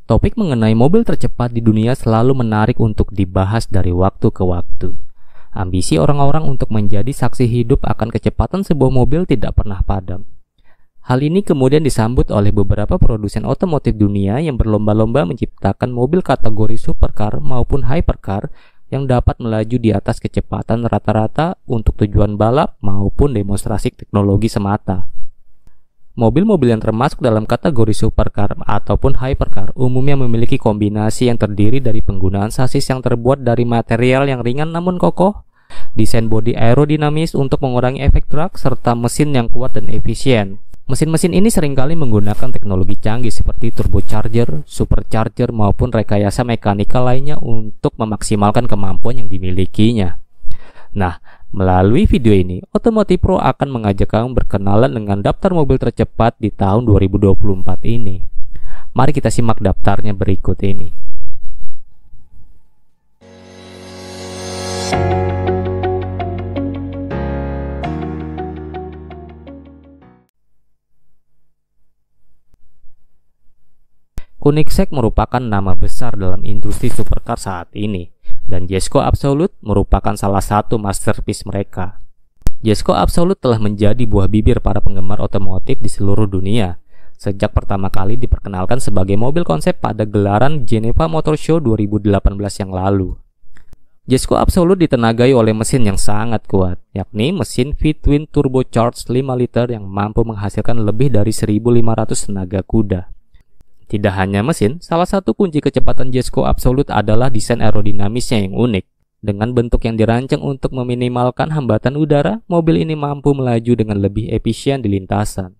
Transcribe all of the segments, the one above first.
Topik mengenai mobil tercepat di dunia selalu menarik untuk dibahas dari waktu ke waktu. Ambisi orang-orang untuk menjadi saksi hidup akan kecepatan sebuah mobil tidak pernah padam. Hal ini kemudian disambut oleh beberapa produsen otomotif dunia yang berlomba-lomba menciptakan mobil kategori supercar maupun hypercar yang dapat melaju di atas kecepatan rata-rata untuk tujuan balap maupun demonstrasi teknologi semata. Mobil-mobil yang termasuk dalam kategori supercar ataupun hypercar umumnya memiliki kombinasi yang terdiri dari penggunaan sasis yang terbuat dari material yang ringan namun kokoh, desain bodi aerodinamis untuk mengurangi efek drag, serta mesin yang kuat dan efisien. Mesin-mesin ini seringkali menggunakan teknologi canggih seperti turbocharger, supercharger, maupun rekayasa mekanikal lainnya untuk memaksimalkan kemampuan yang dimilikinya. Nah, melalui video ini, Otomotif Pro akan mengajak kamu berkenalan dengan daftar mobil tercepat di tahun 2024 ini. Mari kita simak daftarnya berikut ini. Koenigsegg merupakan nama besar dalam industri supercar saat ini, dan Jesko Absolute merupakan salah satu masterpiece mereka. Jesko Absolute telah menjadi buah bibir para penggemar otomotif di seluruh dunia sejak pertama kali diperkenalkan sebagai mobil konsep pada gelaran Geneva Motor Show 2018 yang lalu. Jesko Absolute ditenagai oleh mesin yang sangat kuat, yakni mesin V-twin turbocharged 5 liter yang mampu menghasilkan lebih dari 1.500 tenaga kuda. Tidak hanya mesin, salah satu kunci kecepatan Jesko Absolute adalah desain aerodinamisnya yang unik. Dengan bentuk yang dirancang untuk meminimalkan hambatan udara, mobil ini mampu melaju dengan lebih efisien di lintasan.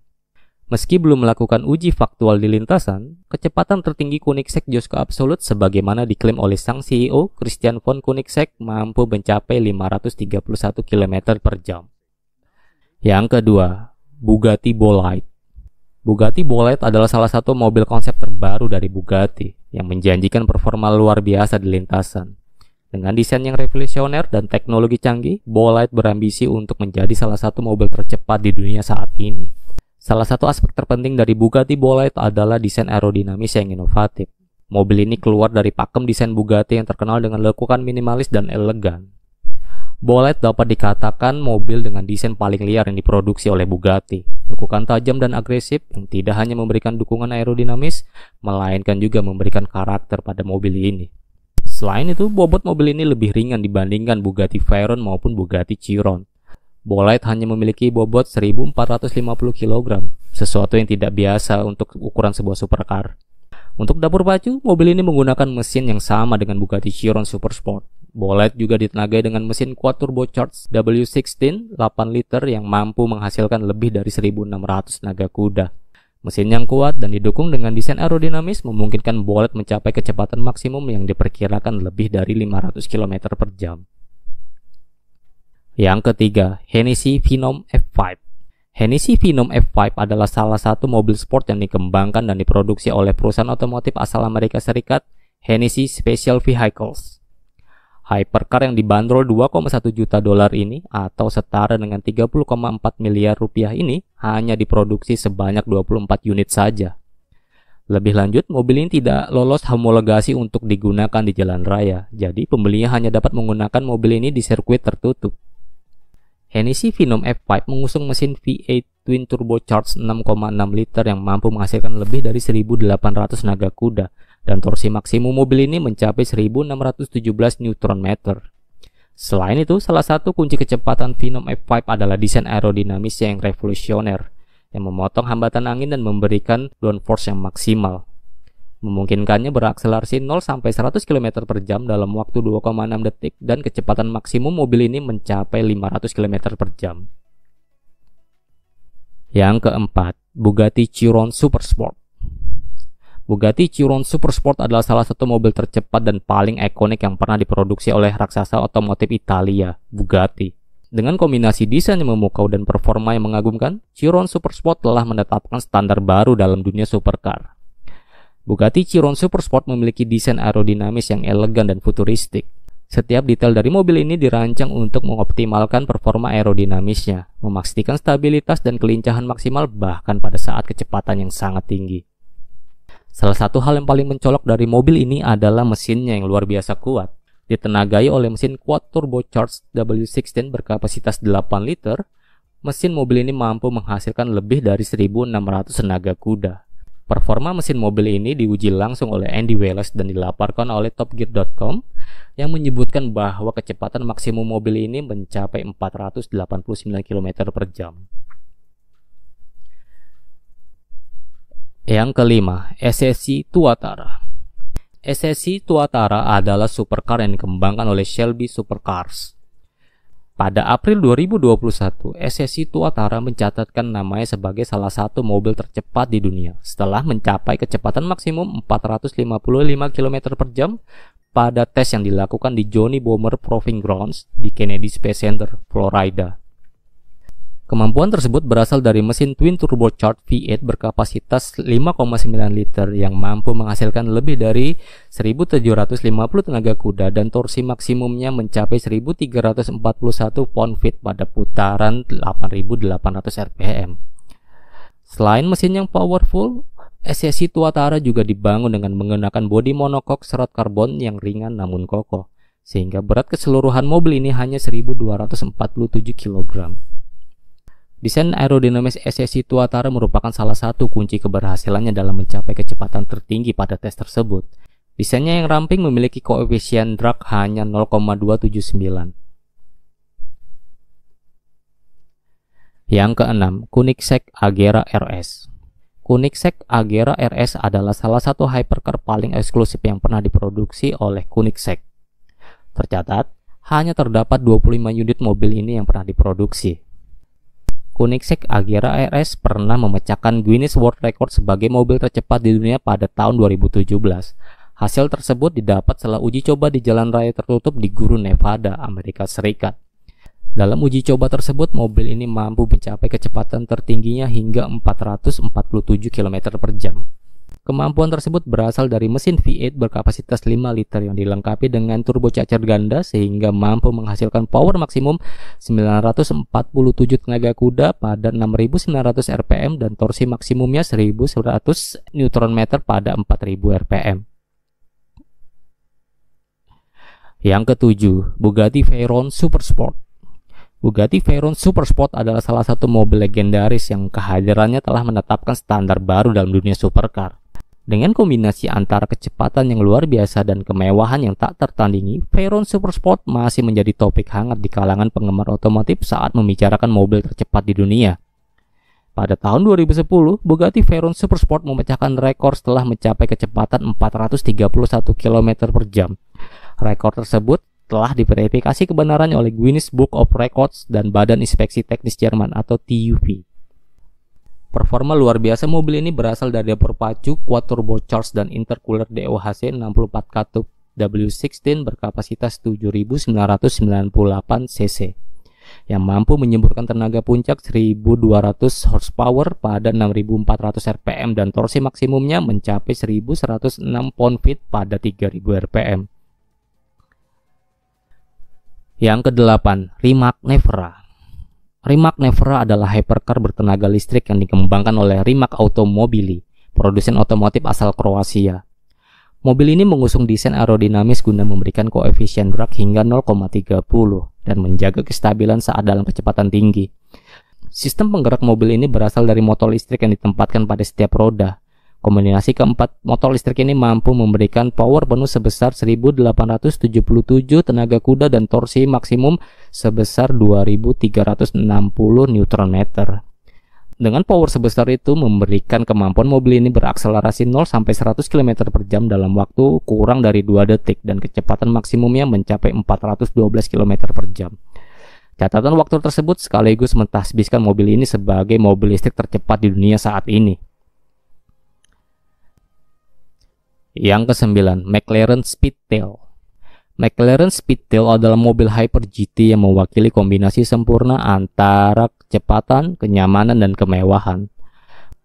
Meski belum melakukan uji faktual di lintasan, kecepatan tertinggi Koenigsegg Jesko Absolute sebagaimana diklaim oleh sang CEO Christian von Koenigsegg mampu mencapai 531 km per jam. Yang kedua, Bugatti Bolide. Bugatti Bolide adalah salah satu mobil konsep terbaru dari Bugatti yang menjanjikan performa luar biasa di lintasan. Dengan desain yang revolusioner dan teknologi canggih, Bolide berambisi untuk menjadi salah satu mobil tercepat di dunia saat ini. Salah satu aspek terpenting dari Bugatti Bolide adalah desain aerodinamis yang inovatif. Mobil ini keluar dari pakem desain Bugatti yang terkenal dengan lekukan minimalis dan elegan. Bolide dapat dikatakan mobil dengan desain paling liar yang diproduksi oleh Bugatti. Lekukan tajam dan agresif yang tidak hanya memberikan dukungan aerodinamis, melainkan juga memberikan karakter pada mobil ini. Selain itu, bobot mobil ini lebih ringan dibandingkan Bugatti Veyron maupun Bugatti Chiron. Bolide hanya memiliki bobot 1.450 kg, sesuatu yang tidak biasa untuk ukuran sebuah supercar. Untuk dapur pacu, mobil ini menggunakan mesin yang sama dengan Bugatti Chiron Supersport. Bolide juga ditenagai dengan mesin quad turbocharged W16 8 liter yang mampu menghasilkan lebih dari 1.600 tenaga kuda. Mesin yang kuat dan didukung dengan desain aerodinamis memungkinkan Bolide mencapai kecepatan maksimum yang diperkirakan lebih dari 500 km per jam. Yang ketiga, Hennessy Phenom F5. Hennessy Phenom F5 adalah salah satu mobil sport yang dikembangkan dan diproduksi oleh perusahaan otomotif asal Amerika Serikat, Hennessy Special Vehicles. Hypercar yang dibanderol 2,1 juta dolar ini atau setara dengan 30,4 miliar rupiah ini hanya diproduksi sebanyak 24 unit saja. Lebih lanjut, mobil ini tidak lolos homologasi untuk digunakan di jalan raya, jadi pembelinya hanya dapat menggunakan mobil ini di sirkuit tertutup. Hennessy Phenom F5 mengusung mesin V8 twin turbocharged 6,6 liter yang mampu menghasilkan lebih dari 1.800 tenaga kuda, dan torsi maksimum mobil ini mencapai 1.617 Nm. Selain itu, salah satu kunci kecepatan Phenom F5 adalah desain aerodinamisnya yang revolusioner, yang memotong hambatan angin dan memberikan downforce yang maksimal, memungkinkannya berakselerasi 0-100 km per jam dalam waktu 2,6 detik dan kecepatan maksimum mobil ini mencapai 500 km per jam. Yang keempat, Bugatti Chiron Supersport. Bugatti Chiron Supersport adalah salah satu mobil tercepat dan paling ikonik yang pernah diproduksi oleh raksasa otomotif Italia, Bugatti. Dengan kombinasi desain yang memukau dan performa yang mengagumkan, Chiron Supersport telah menetapkan standar baru dalam dunia supercar. Bugatti Chiron Supersport memiliki desain aerodinamis yang elegan dan futuristik. Setiap detail dari mobil ini dirancang untuk mengoptimalkan performa aerodinamisnya, memastikan stabilitas dan kelincahan maksimal bahkan pada saat kecepatan yang sangat tinggi. Salah satu hal yang paling mencolok dari mobil ini adalah mesinnya yang luar biasa kuat. Ditenagai oleh mesin quad turbocharged W16 berkapasitas 8 liter, mesin mobil ini mampu menghasilkan lebih dari 1.600 tenaga kuda. Performa mesin mobil ini diuji langsung oleh Andy Wallace dan dilaporkan oleh topgear.com yang menyebutkan bahwa kecepatan maksimum mobil ini mencapai 489 km per jam. Yang kelima, SSC Tuatara. SSC Tuatara adalah supercar yang dikembangkan oleh Shelby Supercars. Pada April 2021, SSC Tuatara mencatatkan namanya sebagai salah satu mobil tercepat di dunia setelah mencapai kecepatan maksimum 455 km per jam pada tes yang dilakukan di Johnny Bomber Proving Grounds di Kennedy Space Center, Florida. Kemampuan tersebut berasal dari mesin twin turbocharged V8 berkapasitas 5,9 liter yang mampu menghasilkan lebih dari 1.750 tenaga kuda dan torsi maksimumnya mencapai 1.341 pound-feet pada putaran 8.800 rpm. Selain mesin yang powerful, SSC Tuatara juga dibangun dengan menggunakan bodi monocoque serat karbon yang ringan namun kokoh, sehingga berat keseluruhan mobil ini hanya 1.247 kg. Desain aerodinamis SSC Tuatara merupakan salah satu kunci keberhasilannya dalam mencapai kecepatan tertinggi pada tes tersebut. Desainnya yang ramping memiliki koefisien drag hanya 0,279. Yang keenam, Koenigsegg Agera RS. Koenigsegg Agera RS adalah salah satu hypercar paling eksklusif yang pernah diproduksi oleh Koenigsegg. Tercatat, hanya terdapat 25 unit mobil ini yang pernah diproduksi. Koenigsegg Agera RS pernah memecahkan Guinness World Record sebagai mobil tercepat di dunia pada tahun 2017. Hasil tersebut didapat setelah uji coba di jalan raya tertutup di Guru, Nevada, Amerika Serikat. Dalam uji coba tersebut, mobil ini mampu mencapai kecepatan tertingginya hingga 447 km per jam. Kemampuan tersebut berasal dari mesin V8 berkapasitas 5 liter yang dilengkapi dengan turbocharger ganda sehingga mampu menghasilkan power maksimum 947 tenaga kuda pada 6.900 rpm dan torsi maksimumnya 1.100 Nm pada 4.000 rpm. Yang ketujuh, Bugatti Veyron Supersport. Bugatti Veyron Supersport adalah salah satu mobil legendaris yang kehadirannya telah menetapkan standar baru dalam dunia supercar. Dengan kombinasi antara kecepatan yang luar biasa dan kemewahan yang tak tertandingi, Veyron Supersport masih menjadi topik hangat di kalangan penggemar otomotif saat membicarakan mobil tercepat di dunia. Pada tahun 2010, Bugatti Veyron Supersport memecahkan rekor setelah mencapai kecepatan 431 km per jam. Rekor tersebut telah diverifikasi kebenarannya oleh Guinness Book of Records dan Badan Inspeksi Teknis Jerman atau TÜV. Performa luar biasa mobil ini berasal dari perpacu quad turbocharged dan intercooler DOHC 64 katup W16 berkapasitas 7.998 cc yang mampu menyemburkan tenaga puncak 1.200 horsepower pada 6.400 rpm dan torsi maksimumnya mencapai 1.106 pound-feet pada 3.000 rpm. Yang kedelapan, Rimac Nevera. Rimac Nevera adalah hypercar bertenaga listrik yang dikembangkan oleh Rimac Automobili, produsen otomotif asal Kroasia. Mobil ini mengusung desain aerodinamis guna memberikan koefisien drag hingga 0,30 dan menjaga kestabilan saat dalam kecepatan tinggi. Sistem penggerak mobil ini berasal dari motor listrik yang ditempatkan pada setiap roda. Kombinasi keempat motor listrik ini mampu memberikan power penuh sebesar 1.877 tenaga kuda dan torsi maksimum sebesar 2.360 Nm. Dengan power sebesar itu memberikan kemampuan mobil ini berakselerasi 0 sampai 100 km per jam dalam waktu kurang dari 2 detik dan kecepatan maksimumnya mencapai 412 km per jam. Catatan waktu tersebut sekaligus mentasbiskan mobil ini sebagai mobil listrik tercepat di dunia saat ini. Yang kesembilan, McLaren Speedtail. McLaren Speedtail adalah mobil Hyper GT yang mewakili kombinasi sempurna antara kecepatan, kenyamanan, dan kemewahan.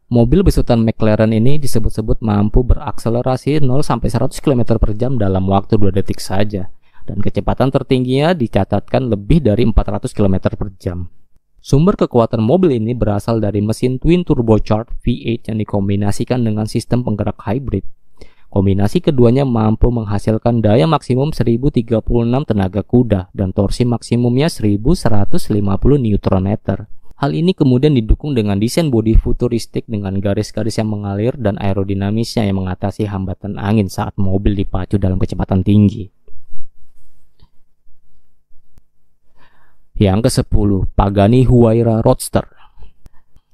Mobil besutan McLaren ini disebut-sebut mampu berakselerasi 0 sampai 100 km per jam dalam waktu 2 detik saja, dan kecepatan tertingginya dicatatkan lebih dari 400 km per jam. Sumber kekuatan mobil ini berasal dari mesin twin turbocharged V8 yang dikombinasikan dengan sistem penggerak hybrid. Kombinasi keduanya mampu menghasilkan daya maksimum 1036 tenaga kuda dan torsi maksimumnya 1150 Nm. Hal ini kemudian didukung dengan desain bodi futuristik dengan garis-garis yang mengalir dan aerodinamisnya yang mengatasi hambatan angin saat mobil dipacu dalam kecepatan tinggi. Yang ke-10, Pagani Huayra Roadster.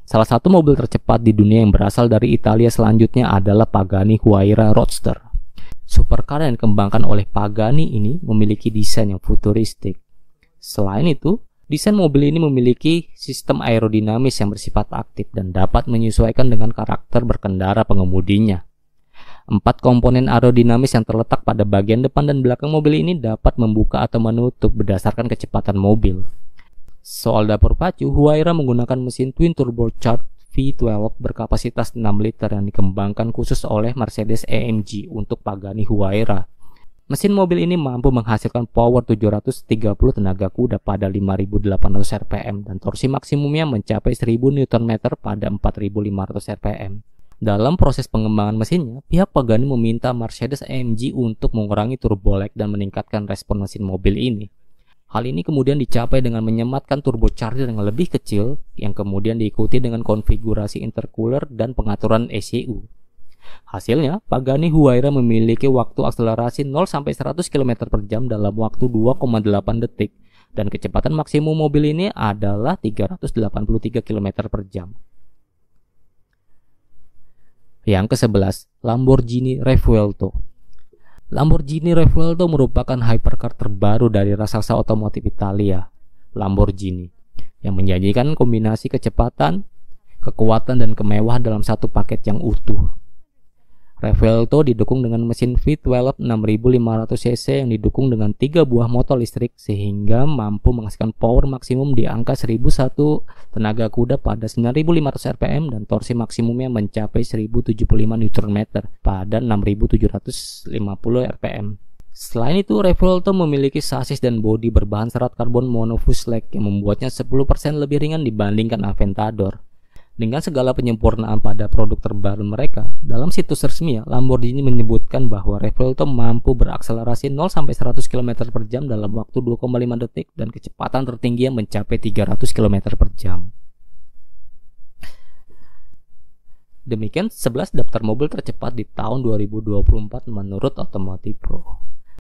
Salah satu mobil tercepat di dunia yang berasal dari Italia selanjutnya adalah Pagani Huayra Roadster. Supercar yang dikembangkan oleh Pagani ini memiliki desain yang futuristik. Selain itu, desain mobil ini memiliki sistem aerodinamis yang bersifat aktif dan dapat menyesuaikan dengan karakter berkendara pengemudinya. 4 komponen aerodinamis yang terletak pada bagian depan dan belakang mobil ini dapat membuka atau menutup berdasarkan kecepatan mobil. Soal dapur pacu, Huayra menggunakan mesin twin turbocharged V12 berkapasitas 6 liter yang dikembangkan khusus oleh Mercedes-AMG untuk Pagani Huayra. Mesin mobil ini mampu menghasilkan power 730 tenaga kuda pada 5.800 rpm dan torsi maksimumnya mencapai 1.000 Nm pada 4.500 rpm. Dalam proses pengembangan mesinnya, pihak Pagani meminta Mercedes-AMG untuk mengurangi turbo lag dan meningkatkan respon mesin mobil ini. Hal ini kemudian dicapai dengan menyematkan turbocharger yang lebih kecil yang kemudian diikuti dengan konfigurasi intercooler dan pengaturan ECU. Hasilnya, Pagani Huayra memiliki waktu akselerasi 0-100 km per jam dalam waktu 2,8 detik dan kecepatan maksimum mobil ini adalah 383 km per jam. Yang ke-11, Lamborghini Revuelto. Lamborghini Revuelto merupakan hypercar terbaru dari raksasa otomotif Italia, Lamborghini, yang menjanjikan kombinasi kecepatan, kekuatan, dan kemewahan dalam satu paket yang utuh. Revuelto didukung dengan mesin V12 6500 cc yang didukung dengan 3 buah motor listrik sehingga mampu menghasilkan power maksimum di angka 1001 tenaga kuda pada 9500 rpm dan torsi maksimumnya mencapai 1075 Nm pada 6750 rpm. Selain itu, Revuelto memiliki sasis dan bodi berbahan serat karbon monofuselage yang membuatnya 10% lebih ringan dibandingkan Aventador. Dengan segala penyempurnaan pada produk terbaru mereka, dalam situs resmi Lamborghini menyebutkan bahwa Revuelto mampu berakselerasi 0-100 km per jam dalam waktu 2,5 detik dan kecepatan tertingginya mencapai 300 km per jam. Demikian 11 daftar mobil tercepat di tahun 2024 menurut Automotive Pro.